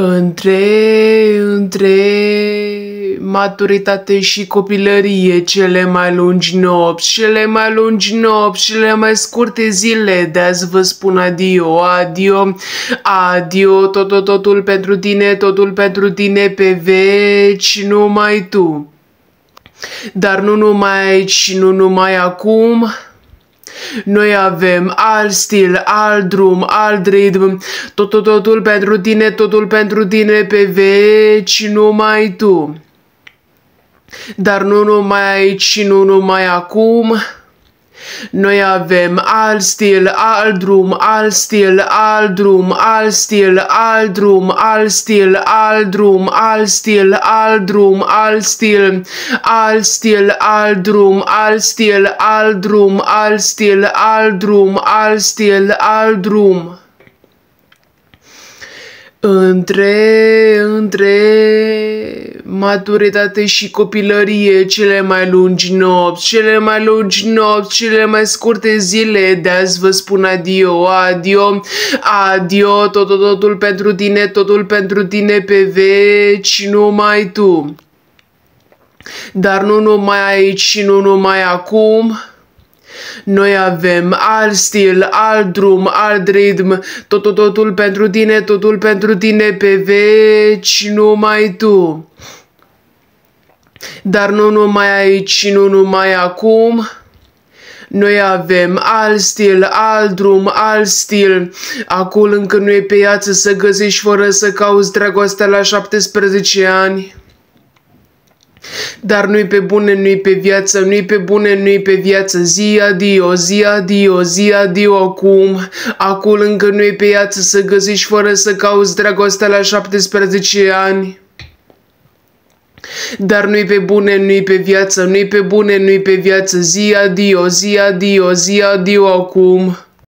Între maturitate și copilărie, cele mai lungi nopți, cele mai lungi nopți, cele mai scurte zile, de azi vă spun adio, adio, adio, totul pentru tine pe veci, numai tu. Dar nu numai aici, nu numai acum. Noi avem alt stil, alt drum, alt ritm, totul pentru tine pe veci, numai tu. Dar nu numai aici și nu numai acum. Noi avem alt stil, alt drum, alt stil, alt drum, alt stil, alt drum, alt stil, alt drum, alt stil, alt drum, alt stil, alt stil, alt drum, alt stil, alt drum, alt stil, alt drum, alt stil, alt drum. Între maturitate și copilărie, cele mai lungi nopți, cele mai lungi nopți, cele mai scurte zile, de azi vă spun adio, adio, adio, totul pentru tine pe veci, numai tu. Dar nu numai aici și nu numai acum. Noi avem alt stil, alt drum, alt ritm, totul pentru tine pe veci, numai tu. Dar nu numai aici și nu numai acum. Noi avem alt stil, alt drum, alt stil. Acum încă nu e pe piață să găsești fără să cauți dragostea la 17 ani. Dar nu-i pe bune, nu-i pe viață, nu-i pe bune, nu-i pe viață. Zi adio, zi adio, zi adio acum. Acum încă nu-i pe viață să găsești fără să cauți dragostea la 17 ani. Dar nu-i pe bune, nu-i pe viață, nu-i pe bune, nu-i pe viață. Zi adio, zi adio, zi adio acum.